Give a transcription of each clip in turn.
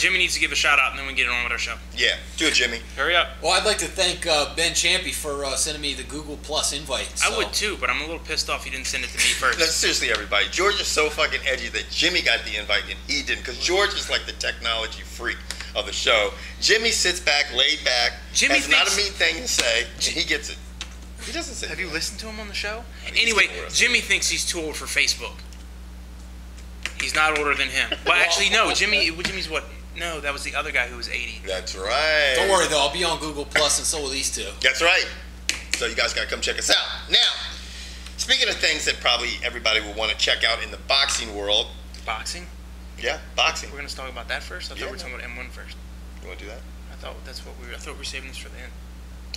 Jimmy needs to give a shout out, and then we get it on with our show. Yeah, do it, Jimmy. Hurry up. Well, I'd like to thank Ben Champy for sending me the Google Plus invite. I would too, but I'm a little pissed off he didn't send it to me first. No, seriously, everybody. George is so fucking edgy that Jimmy got the invite and he didn't, because George is like the technology freak of the show. Jimmy sits back, laid back, has not a mean thing to say, and he gets it. He doesn't say. Have you listened to him on the show? Anyway, Jimmy thinks he's too old for Facebook. He's not older than him. Well, actually, no. Jimmy's what? No, that was the other guy who was 80. That's right. Don't worry, though. I'll be on Google Plus, and so will these two. That's right. So you guys got to come check us out. Now, speaking of things that probably everybody will want to check out in the boxing world. Boxing? Yeah, boxing. We're going to talk about that first? I thought we were talking about M-1 first. You want to do that? I thought we were saving this for the end.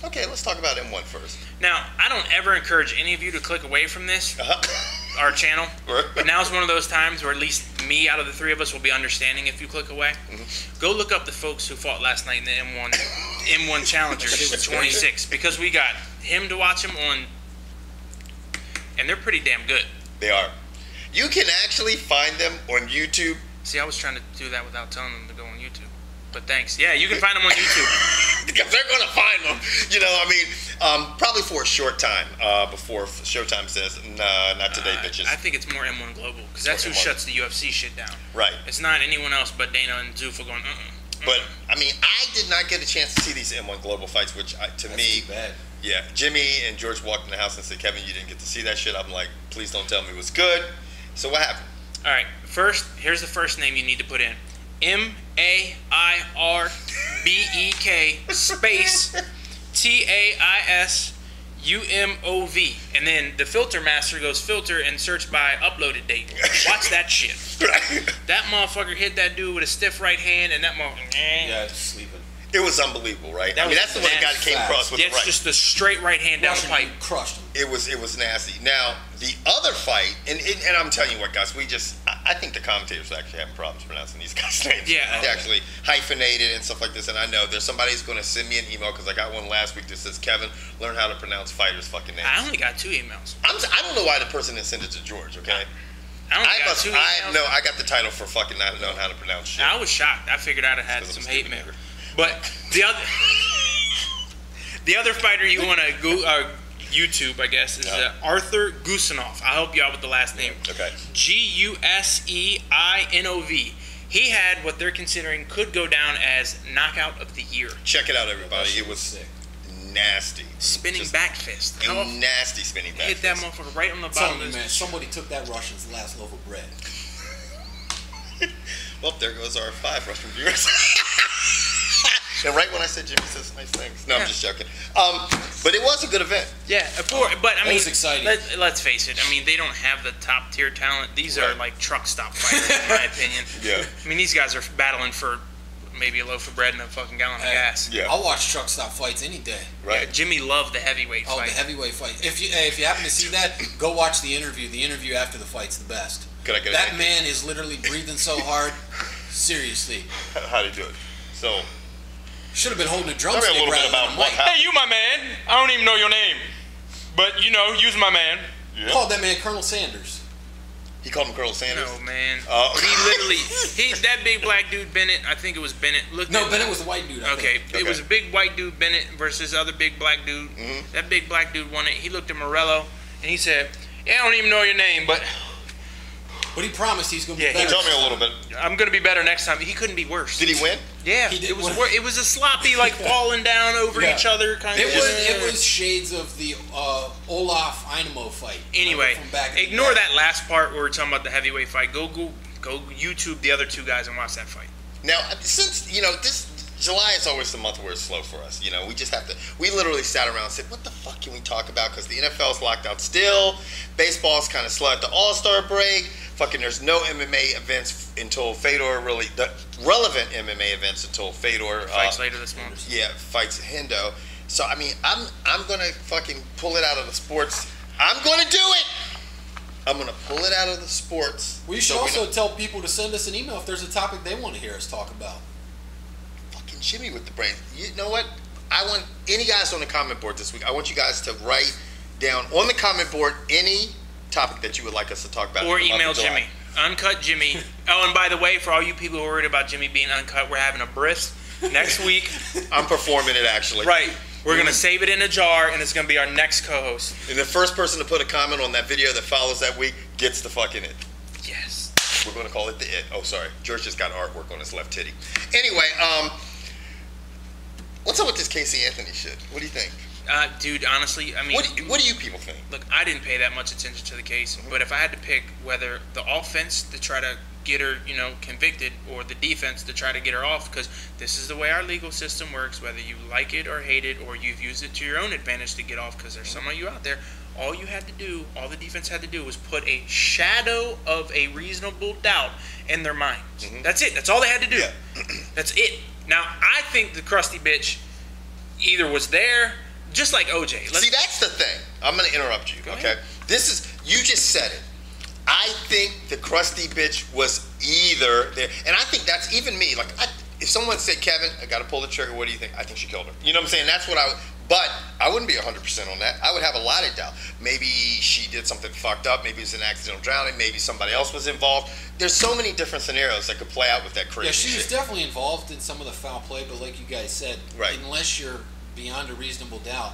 Okay, let's talk about M-1 first. Now, I don't ever encourage any of you to click away from this, our channel. But now's one of those times where at least me, out of the three of us, will be understanding if you click away. Go look up the folks who fought last night in the M1 Challengers 26, because we got him to watch him on, and they're pretty damn good. They are. You can actually find them on YouTube. See, I was trying to do that without telling them to go on YouTube. But thanks. Yeah, you can find them on YouTube. Because they're going to find them. You know, I mean, probably for a short time before Showtime says, nah, not today, bitches. I think it's more M1 Global, because that's who shuts the UFC shit down. Right. It's not anyone else but Dana and Zuffa going, But, I mean, I did not get a chance to see these M1 Global fights, which to me, too bad. Yeah, Jimmy and George walked in the house and said, Kevin, you didn't get to see that shit. I'm like, please don't tell me it was good. So what happened? All right, here's the first name you need to put in. M-A-I-R-B-E-K space T-A-I-S-U-M-O-V. And then the filter master goes filter and search by uploaded date. Watch that shit. That motherfucker hit that dude with a stiff right hand, and that motherfucker... Yeah, just sleeping. It was unbelievable, right? I mean, that's the one that guy came across with the right. That's just the straight right hand down the pipe. Crushed him. It was nasty. Now, the other fight, and I'm telling you what, guys, I think the commentators are actually having problems pronouncing these guys' names. Yeah. They actually hyphenated and stuff like this, and I know there's somebody who's going to send me an email, because I got one last week that says, Kevin, learn how to pronounce fighters' fucking names. I only got 2 emails. I don't know why the person didn't send it to George, okay? I got the title for fucking not knowing how to pronounce shit. I was shocked. I figured I'd have had some hate mail. But the other fighter you want to YouTube, I guess, is Arthur Gusanov. I'll help you out with the last name. Okay. G-U-S-E-I-N-O-V. He had what they're considering could go down as knockout of the year. Check it out, everybody. It was sick. Nasty. Spinning back fist. Nasty spinning back fist. Hit that motherfucker right on the bottom of his... Man, somebody took that Russian's last loaf of bread. Well, there goes our 5 Russian viewers. And right when I said Jimmy says nice things. No, I'm just joking. But it was a good event. Yeah, but I mean, it was exciting. Let's face it. I mean, they don't have the top tier talent. These are like truck stop fighters, in my opinion. Yeah. I mean, these guys are battling for maybe a loaf of bread and a fucking gallon of gas. Yeah. I'll watch truck stop fights any day. Right. Yeah, Jimmy loved the heavyweight fight. Oh, the heavyweight fight. If you happen to see that, go watch the interview. The interview after the fight's the best. Could I get that man is literally breathing so hard. Seriously. How do you do it? So. Should have been holding a drumstick. Tell me a little bit about what happened. Hey, you my man. I don't even know your name, but you know, you's my man. Yeah. Called that man Colonel Sanders. He called him Colonel Sanders? No, man. He literally, that big black dude, Bennett, I think it was Bennett. Bennett was the white dude, I think. It was a big white dude, Bennett, versus other big black dude. That big black dude won it. He looked at Morello, and he said, yeah, I don't even know your name, but he promised he's going to be better. Tell me a little bit. I'm going to be better next time. He couldn't be worse. Did he win? Yeah. It was a sloppy, like, falling down over each other kind of. It was shades of the Olaf Einemo fight. Anyway, ignore that last part where we're talking about the heavyweight fight. Go YouTube the other 2 guys and watch that fight. Now, since, this July is always the month where it's slow for us. We just have to, we literally sat around and said, what the fuck can we talk about? Because the NFL's locked out still. Baseball's kind of slow at the All-Star break. Fucking there's no MMA events until Fedor really, the relevant MMA events until Fedor. Fights later this month. Yeah, fights Hendo. So, I mean, I'm going to fucking pull it out of the sports. I'm going to do it. I'm going to pull it out of the sports. Well, you should also tell people to send us an email if there's a topic they want to hear us talk about. Fucking Jimmy with the brain. You know what? I want any guys on the comment board this week, I want you guys to write down on the comment board any topic that you would like us to talk about. Or email Jimmy. Uncut Jimmy Oh, and by the way, for all you people who are worried about Jimmy being uncut, we're having a bris next week. I'm performing it, actually. Right. We're going to save it in a jar, and it's going to be our next co-host. And the first person to put a comment on that video that follows that week gets the fucking it. Yes. We're going to call it the it. Oh, sorry. George just got artwork on his left titty. Anyway, what's up with this Casey Anthony shit? What do you think? Dude, honestly, I mean... What do you people think? Look, I didn't pay that much attention to the case, but if I had to pick whether the offense to try to get her, convicted, or the defense to try to get her off, because this is the way our legal system works, whether you like it or hate it, or you've used it to your own advantage to get off, because there's some of you out there, all the defense had to do was put a shadow of a reasonable doubt in their minds. That's it. That's all they had to do. Yeah. That's it. Now, I think the crusty bitch either was there... Just like OJ. See, that's the thing. I'm going to interrupt you, okay? You just said it. I think the crusty bitch was either there. And I think that's even me. Like, if someone said, Kevin, I got to pull the trigger, what do you think? I think she killed her. You know what I'm saying? That's what but I wouldn't be 100% on that. I would have a lot of doubt. Maybe she did something fucked up. Maybe it was an accidental drowning. Maybe somebody else was involved. There's so many different scenarios that could play out with that crazy shit. Yeah, she was definitely involved in some of the foul play, but like you guys said, unless you're beyond a reasonable doubt,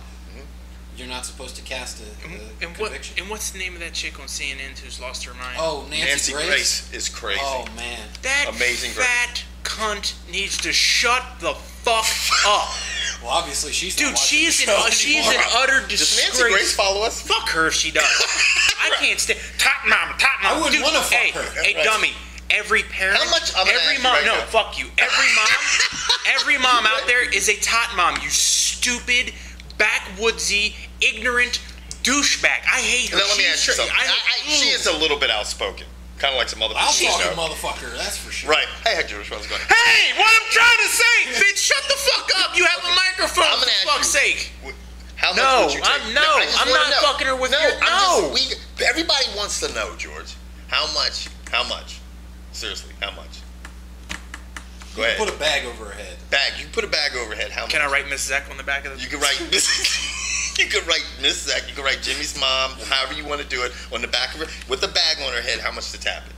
you're not supposed to cast a conviction. And what's the name of that chick on CNN who's lost her mind? Oh, Nancy Grace is crazy. Oh, man. That amazing fat cunt needs to shut the fuck up. Well, obviously she's dude. She's in utter disgrace. Does Nancy Grace follow us? Fuck her if she does. I can't stand. Tot mom. I wouldn't want to fuck her. Hey, dummy. Every parent, how much? Every mom. No, fuck you. Every mom out there is a tot mom. You stupid, backwoodsy, ignorant douchebag. I hate her. Now, let me ask you something. She is a little bit outspoken. Kind of like some other people. Outspoken motherfucker, that's for sure. Right. Hey, George, how's it going? Hey, what I'm trying to say, bitch, shut the fuck up. You have a microphone, for fuck's sake. How much would you take? I'm not fucking her with everybody wants to know, George. How much? How much? Seriously, how much? Go ahead. Put a bag over her head. You put a bag over her head. How much? Can I write Miss Zach on the back of the... You can write You can write Miss Zach. You can write Jimmy's mom. However you want to do it on the back of her with a bag on her head. How much to tap it?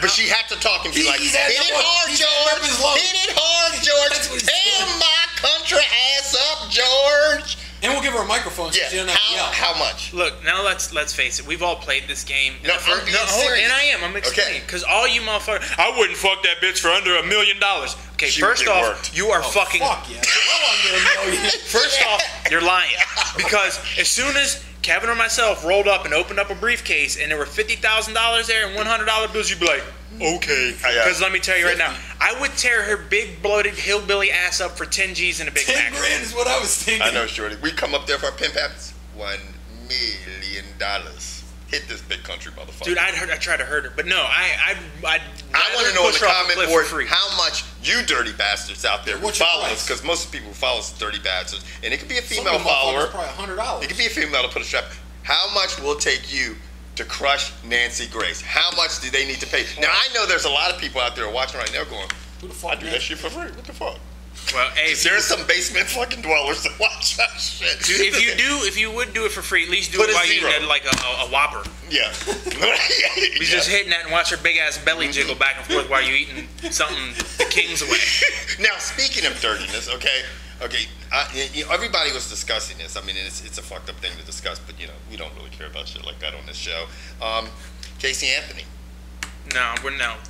But she had to talk and be like, hit it hard, George. Hit it hard, George. Tear my country ass up, George. And we'll give her a microphone so she doesn't have to yell. How much? Look, now let's face it. We've all played this game. No, I'm being serious. And I am. I'm explaining. Because all you motherfuckers, I wouldn't fuck that bitch for under $1 million. Okay, first off, you are fucking... Fuck yeah. Well, under $1 million. First off, you're lying. Because as soon as Kevin or myself rolled up and opened up a briefcase and there were $50,000 there and $100 bills, you'd be like, okay. Because let me tell you right now, I would tear her big bloated hillbilly ass up for 10 G's in a Big Mac. 10 grand is what I was thinking. I know, Shorty. We come up there for our pimp happens. $1 million. Hit this big country motherfucker. Dude, I tried to hurt her, but no, I want to know in the comment board how much you dirty bastards out there who follow us, because most people who follow us are dirty bastards, and it could be a female follower. Probably $100. It could be a female to put a strap. How much will it take you to crush Nancy Grace? How much do they need to pay? Now I know there's a lot of people out there watching right now going, "Who the fuck? I do that shit for free. What the fuck?" Well, hey, there's some basement fucking dwellers that watch that shit. Dude, if you would do it for free, at least do it while you eat like a Whopper. Yeah. You just hitting that and watch her big ass belly jiggle back and forth while you eating something the king's away. Now, speaking of dirtiness, okay, everybody was discussing this. I mean, it's a fucked up thing to discuss, but we don't really care about shit like that on this show. Casey Anthony. No,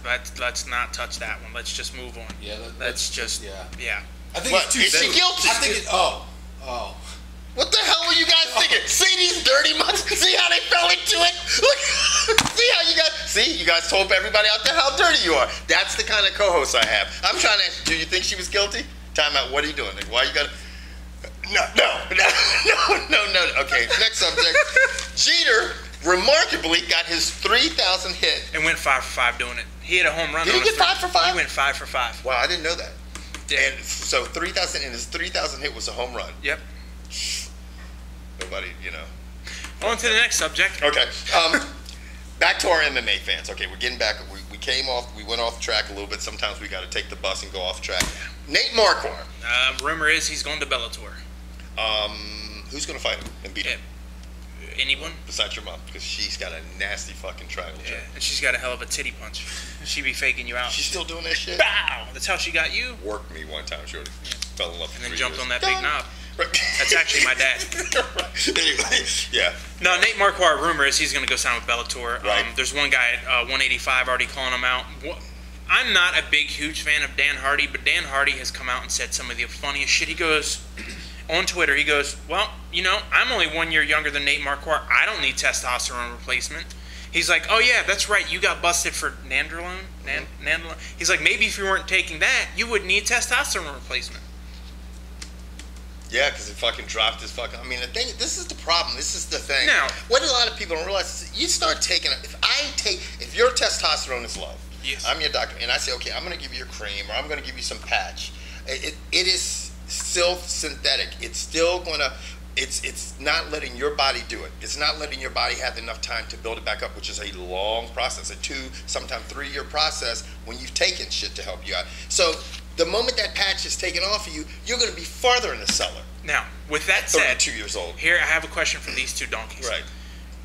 let's not touch that one. Let's just move on. Yeah, let's just. Yeah. I think it's too soon. Is she guilty? I think oh. What the hell were you guys thinking? See these dirty mutts? See how they fell into it? Look, see how you guys. See, you guys told everybody out there how dirty you are. That's the kind of co-host I have. I'm trying to ask. Do you think she was guilty? Time out. What are you doing? Like, why you got? No. Okay, next subject. Jeter remarkably got his 3,000 hit and went 5 for 5 doing it. He had a home run. Did he get 5 for 5? He went 5 for 5. Wow, I didn't know that. Yeah. And so 3,000 and his 3,000 hit was a home run. Yep. Nobody, On to the next subject. Okay. Back to our MMA fans. Okay, we're getting back. We went off the track a little bit. Sometimes we got to take the bus and go off track. Nate Marquardt. Rumor is he's going to Bellator. Who's going to fight him and beat him? Anyone? Besides your mom, because she's got a nasty fucking triangle chin. And she's got a hell of a titty punch. She be faking you out. She's still doing that shit? Bow! That's how she got you. Worked me one time, shorty. Yeah. Fell in love for and then 3 jumped years. on that big knob. That's actually my dad. Anyway, yeah. No, Nate Marquardt, rumor is he's going to go sign with Bellator. Right. There's one guy at 185 already calling him out. I'm not a big, huge fan of Dan Hardy, but Dan Hardy has come out and said some of the funniest shit. He goes, on Twitter, he goes, well, you know, I'm only 1 year younger than Nate Marquardt. I don't need testosterone replacement. He's like, oh yeah, that's right. You got busted for nandrolone? Nandrolone? He's like, maybe if you weren't taking that, you would need testosterone replacement. Yeah, because it fucking dropped his fucking. I mean, the thing. This is the problem. This is the thing. Now, what a lot of people don't realize is you start taking. If your testosterone is low, yes. I'm your doctor, and I say, okay, I'm going to give you a cream or I'm going to give you some patch. It is still synthetic. It's still going to. It's not letting your body do it. It's not letting your body have enough time to build it back up, which is a long process, a 2, sometimes 3 year process when you've taken shit to help you out. So the moment that patch is taken off of you, you're going to be farther in the cellar. Now, with that said, 32 years old. Here I have a question for these two donkeys. Right.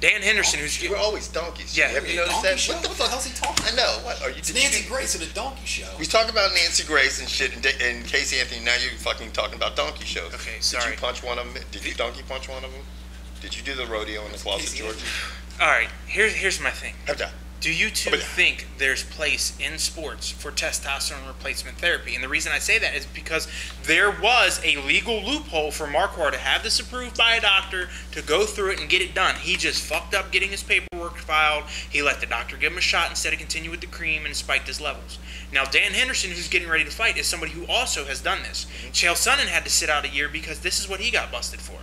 Dan Henderson, who's we're always donkeys. Yeah. Have you noticed that? Show? What the hell's he talking about? I know. What are you? It's Nancy Grace at a donkey show. We talk about Nancy Grace and shit, and Casey Anthony. Now you're fucking talking about donkey shows. Okay, sorry. Did you punch one of them? Did you donkey punch one of them? Did you do the rodeo in the closet, Georgie? All right. Here's my thing. Have that. Do you two think there's place in sports for testosterone replacement therapy? And the reason I say that is because there was a legal loophole for Marquardt to have this approved by a doctor, to go through it and get it done. He just fucked up getting his paperwork filed. He let the doctor give him a shot instead of continue with the cream, and spiked his levels. Now, Dan Henderson, who's getting ready to fight, is somebody who also has done this. Chael Sonnen had to sit out a year because this is what he got busted for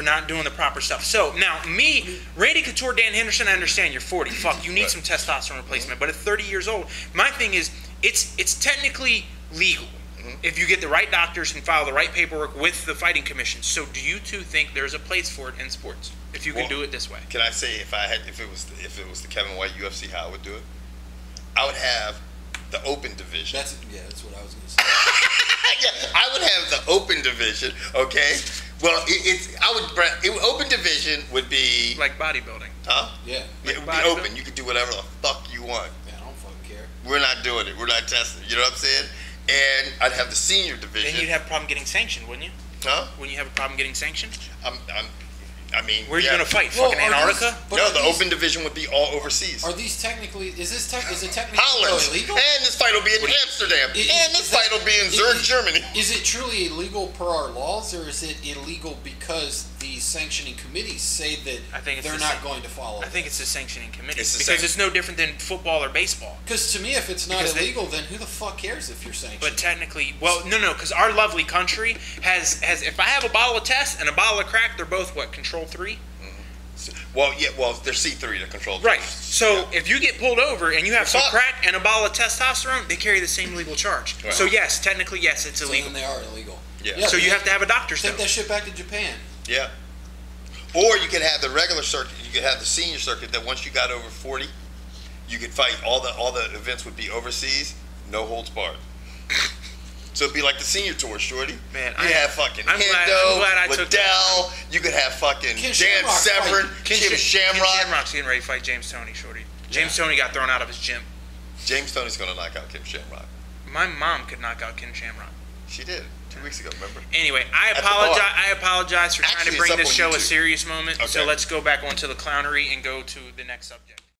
not doing the proper stuff. So now, me, Randy Couture, Dan Henderson, I understand you're 40. Fuck, you need some testosterone replacement. But at 30 years old, my thing is, it's technically legal if you get the right doctors and file the right paperwork with the fighting commission. So do you two think there's a place for it in sports if you can do it this way? Can I say if it was the Kevin White UFC, how I would do it? I would have the open division. That's what I was going to say. Yeah, I would have the open division. Okay. Well, open division would be like bodybuilding. Huh? Yeah. It would be open. You could do whatever the fuck you want. Yeah, I don't fucking care. We're not doing it. We're not testing. You know what I'm saying? And I'd have the senior division. Then you'd have a problem getting sanctioned, wouldn't you? Huh? Wouldn't you have a problem getting sanctioned? I mean, where are you gonna fight? Fucking Antarctica? No, the open division would be all overseas. Are these technically? Is it technically Holland? illegal? And this fight will be in Amsterdam. And this fight will be in Zurich, Germany. Is it truly illegal per our laws, or is it illegal because the sanctioning committees say that they're not going to follow? I think it's the sanctioning committees because it's no different than football or baseball. Because to me, if it's not illegal, then who the fuck cares if you're sanctioned? But technically, well, no, because our lovely country has. If I have a bottle of test and a bottle of crack, they're both what, Control 3? Well, yeah, they're C3 to control. Right. So if you get pulled over and you have some crack and a bottle of testosterone, they carry the same legal charge. Wow. So yes, technically, yes, it's illegal. So then they are illegal. Yeah. So you have to have a doctor's Take that shit back to Japan. Yeah. Or you could have the regular circuit. You could have the senior circuit that once you got over 40, you could fight. All the events would be overseas, no holds barred. So it'd be like the senior tour, shorty. Man, you have fucking Hendo, Liddell. You could have fucking Dan Severn, Kim Shamrock. Kim Shamrock's getting ready to fight James Toney, shorty. James Toney got thrown out of his gym. James Toney's gonna knock out Kim Shamrock. My mom could knock out Kim Shamrock. She did 2 weeks ago. Remember? Anyway, I apologize for trying to bring this show a serious moment. Okay. So let's go back onto the clownery and go to the next subject.